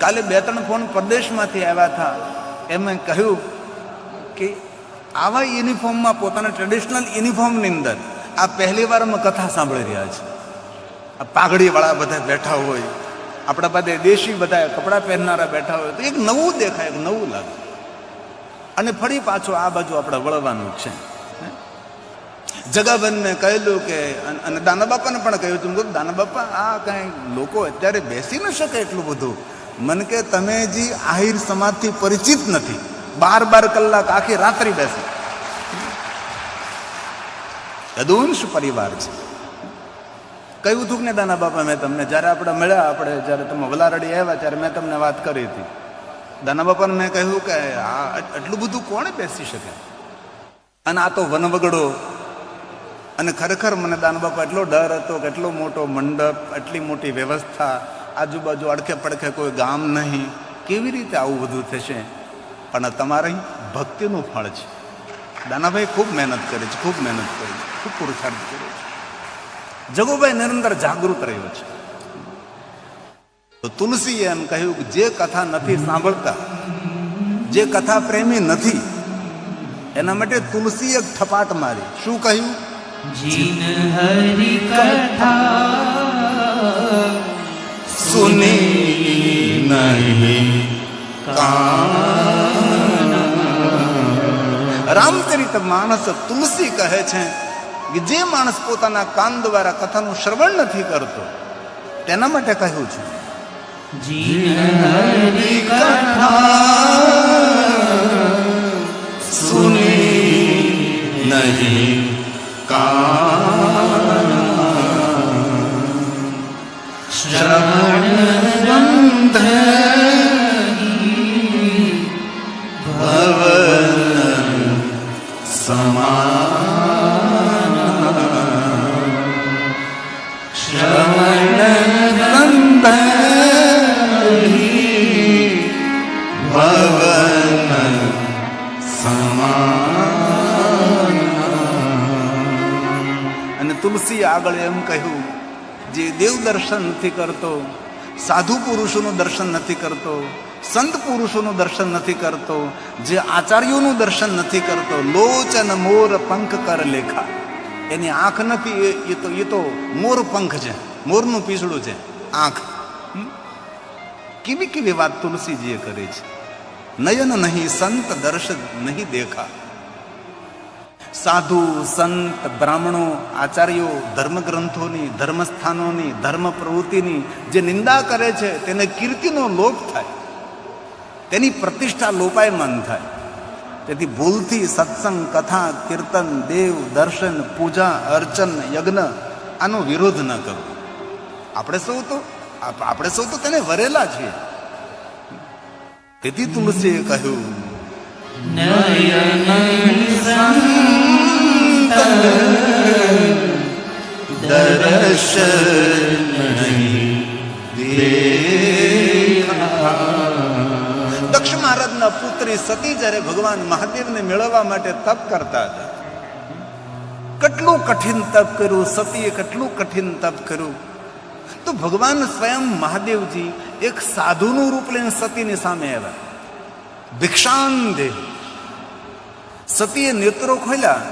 કાલે 2-3 ફોન પરદેશમાંથી આવ્યા હતા. એમણે કહ્યું કે આવા યુનિફોર્મમાં, પોતાના ટ્રેડિશનલ યુનિફોર્મની અંદર આ પહેલી વાર અમે કથા સાંભળી રહ્યા છે. આ પાઘડીવાળા બધા બેઠા હોય, આપણા બધા દેશી બધા કપડાં પહેરનારા બેઠા હોય, તો એક નવું દેખાય, એક નવું લાગે. અને ફરી પાછું આ બાજુ આપણે વળવાનું છે. જગાબેનને કહેલું કે, અને દાના બાપાને પણ કહ્યું હતું, દાના બાપા આ કાંઈ લોકો અત્યારે બેસી ન શકે એટલું બધું. મને કે તમે જે આહિર સમાજથી પરિચિત નથી, 12 કલાક આખી રાત્રિ બેસે. યદુંશ પરિવાર છે. કહ્યું હતું કે ને દાના બાપા, મેં તમને જ્યારે આપણે મળ્યા, આપણે જ્યારે તમે વલારડી આવ્યા ત્યારે મેં તમને વાત કરી હતી. દાના બાપાને મેં કહ્યું કે આ એટલું બધું કોણ બેસી શકે, અને આ તો વનવગડો. અને ખરેખર મને દાના બાપા એટલો ડર હતો કે એટલો મોટો મંડપ, એટલી મોટી વ્યવસ્થા, આજુબાજુ અડખે પડખે કોઈ ગામ નહીં, કેવી રીતે આવું બધું થશે? પણ તમારી ભક્તિનું ફળ છે. દાનાભાઈ ખૂબ મહેનત કરે છે, ખૂબ મહેનત કરે છે, ખૂબ પુરુષાર્થ કરે છે. જગુભાઈ નિરંતર જાગૃત રહ્યો છે. તો તુલસીએ એમ કહ્યું કે જે કથા નથી સાંભળતા, જે કથા પ્રેમી નથી, એના માટે તુલસી એક થપાટ મારી. શું કહ્યું? જીન હરી કથા સુની નહીં કાન. રામચરિત માનસ તુલસી કહે છે કે જે માણસ પોતાના કાન દ્વારા કથાનું શ્રવણ નથી કરતો, તેના માટે કહ્યું છે. જીન હરી કથા સુની નહીં કાન. શ્રવણ બંધની ભવન સમાન. શ્રવણ બંધની ભવન સમાન. અને તુલસી આગળ એમ કહ્યું, જે દેવ દર્શન નથી કરતો, સાધુ પુરુષોનું દર્શન નથી કરતો, સંત પુરુષોનું દર્શન નથી કરતો, જે આચાર્યોનું દર્શન નથી કરતો, લોચન મોર પંખ કર લેખા. એની આંખ નથી, એ તો મોર પંખ છે, મોરનું પીછડું છે આંખ. કેવી કેવી વાત તુલસીજીએ કરી છે. નયન નહીં સંત દર્શન નહીં દેખા. સાધુ, સંત, બ્રાહ્મણો, આચાર્યો ધર્મગ્રંથોની, ધર્મસ્થાનોની, ધર્મ પ્રવૃત્તિની જે નિંદા કરે છે, તેને કીર્તિનો લોપ થાય, તેની પ્રતિષ્ઠા લોપાયમાન થાય. તેથી ભૂલથી સત્સંગ, કથા, કીર્તન, દેવ દર્શન, પૂજા, અર્ચન, યજ્ઞ આનો વિરોધ ન કરવો. આપણે સૌ તો તેને વરેલા છીએ. તેથી તુલસીએ કહ્યું, નયન સંત દર્શન નહીં દેખા. દક્ષ મહારાજના પુત્રી સતી જ્યારે ભગવાન મહાદેવને મેળવવા માટે તપ કરતા હતા, કેટલું કઠિન તપ કર્યું સતીએ, કેટલું કઠિન તપ કર્યું. તો ભગવાન સ્વયં મહાદેવજી એક સાધુનું રૂપ લઈને સતીની સામે આવ્યા. ભિક્ષાન દે. સતીએ નેત્રો ખોલ્યા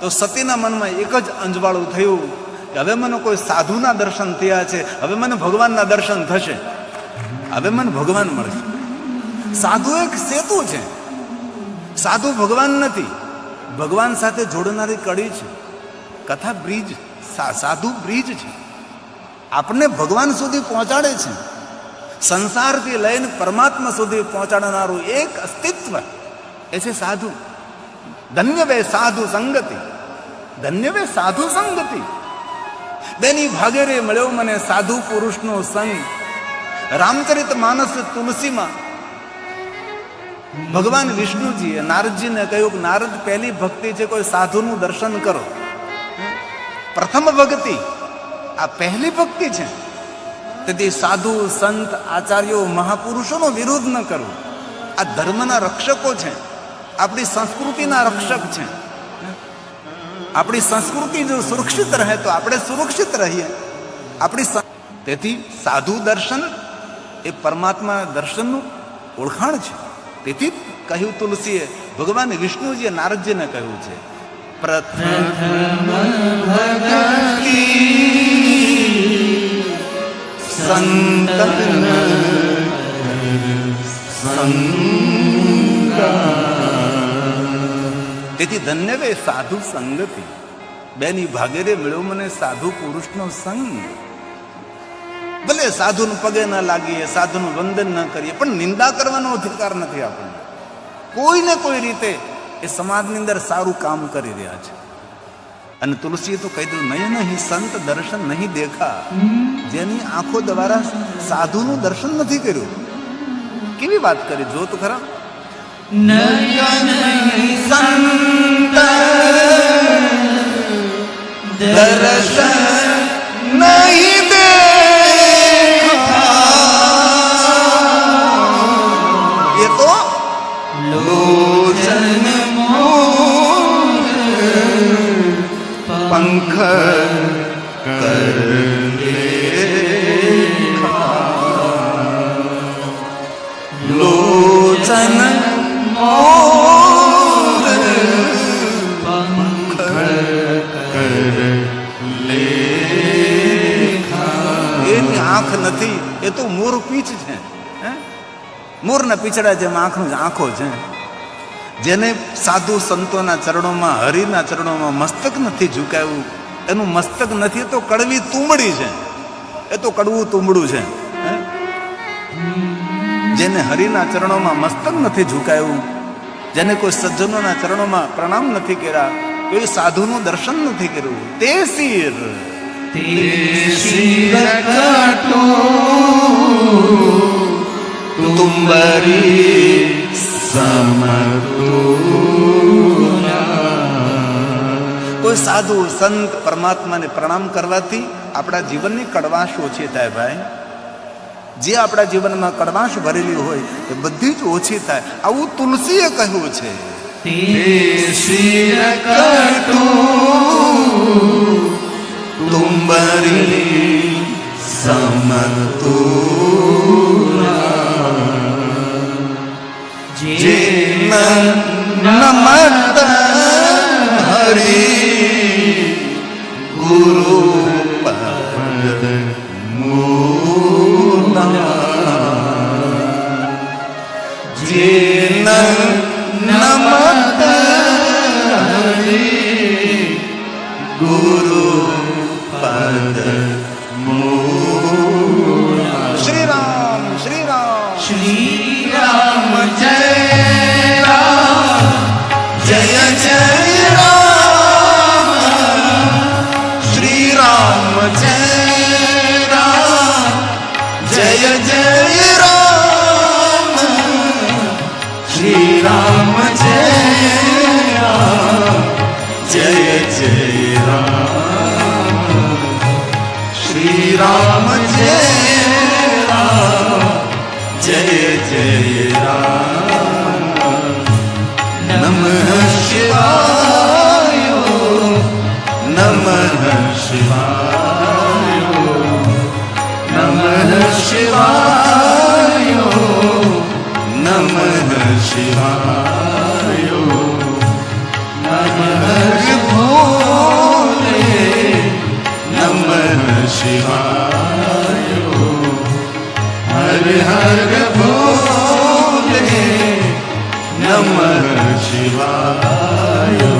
તો સતીના મનમાં એક જ અંજવાળું થયું કે હવે મને કોઈ સાધુના દર્શન થયા છે, હવે મને ભગવાનના દર્શન થશે, હવે મને ભગવાન મળશે. સાધુ એક સેતુ છે, સાધુ ભગવાન નથી, ભગવાન સાથે જોડનારી કડી છે. કથા બ્રિજ, સાધુ બ્રિજ છે, આપણને ભગવાન સુધી પહોંચાડે છે. સંસારથી લઈને પરમાત્મા સુધી પહોંચાડનારું એક અસ્તિત્વ એ છે સાધુ. ધન્ય વે સાધુ સંગતિ, ધન્ય વે સાધુ સંગતિ. બેની ભાગેરે મળ્યો મને સાધુ પુરુષનો સંગ. રામચરિત માનસ તુલસીમાં ભગવાન વિષ્ણુજીએ નારદજીને કહ્યું કે નારદ, પહેલી ભક્તિ છે કોઈ સાધુનું દર્શન કરો. પ્રથમ ભક્તિ આ પહેલી ભક્તિ છે. તેથી સાધુ, સંત, આચાર્યો, મહાપુરુષોનો વિરોધ ન કરવો. આ ધર્મના રક્ષકો છે, આપણી સંસ્કૃતિના રક્ષક છે. આપણી સંસ્કૃતિ જો સુરક્ષિત રહે તો આપણે સુરક્ષિત રહીએ. તેથી સાધુ દર્શન એ પરમાત્મા દર્શનનું ઓળખાણ છે. તેથી જ કહ્યું તુલસીએ, ભગવાન વિષ્ણુજીએ નારદજીને કહ્યું છે, પ્રથમ ભક્તિ સંતન તેથી ધન્ય વે સાધુ સંગતિ, બેની ભાગેરે મળ્યો મને સાધુ પુરુષનો સંગ. ભલે સાધુનું પગે ન લાગીએ, સાધુનું વંદન ન કરીએ, પણ નિંદા કરવાનો અધિકાર નથી આપણને. કોઈને કોઈ રીતે એ સમાજની અંદર સારું કામ કરી રહ્યા છે. અને તુલસીએ તો કહી દીધું, નયન નહીં સંત દર્શન નહીં દેખા, જેની આંખો દ્વારા સાધુનું દર્શન નથી કર્યું. કેવી વાત કરી, જો તો ખરા. નયન સંત દર્શન નહીં દેખા, એ તો લોચન પંખ કર લોચન મોર પંખ કર એની આંખ નથી, એ તો મોર પીછ છે. મોરના પીછડા જેમ આંખો છે. જેને સાધુ સંતોના ચરણોમાં, હરિના ચરણોમાં મસ્તક નથી ઝુકાવ્યું, એનું મસ્તક નથી, તો કડવી તુંબડી છે, એ તો કડવું તુંબડું છે. જેને હરિના ચરણોમાં મસ્તક નથી ઝુકાવ્યું, જેને કોઈ સજ્જનોના ચરણોમાં પ્રણામ નથી કર્યા, કોઈ સાધુનું દર્શન નથી કર્યું, તે શિર તુંબરી કોઈ સાધુ સંત પરમાત્માને પ્રણામ કરવાથી આપણા જીવનની કડવાશ ઓછી થાય. ભાઈ, જે આપણા જીવનમાં કડવાશ ભરેલી હોય એ બધી જ ઓછી થાય. આવું તુલસીએ કહ્યું છે. તુંબરી સમતુલા જે નમત હરી ગુરુ પદ મૂલા જે નમત હરી ગુરુ પદ મૂલા. શ્રી રામ શ્રી રામ શ્રી રામ જય જય જય રામ શ્રી રામ જય રામ જય જય રામ શ્રી રામ જય રામ જય જય રામ શ્રી રામ જય રામ જય જય રામ. નમઃ શિવાય નમઃ શિવાય નમઃ શિવાય નમઃ શિવાય નમઃ ભોલે નમઃ શિવાય હર હર ભોલે નમઃ શિવાય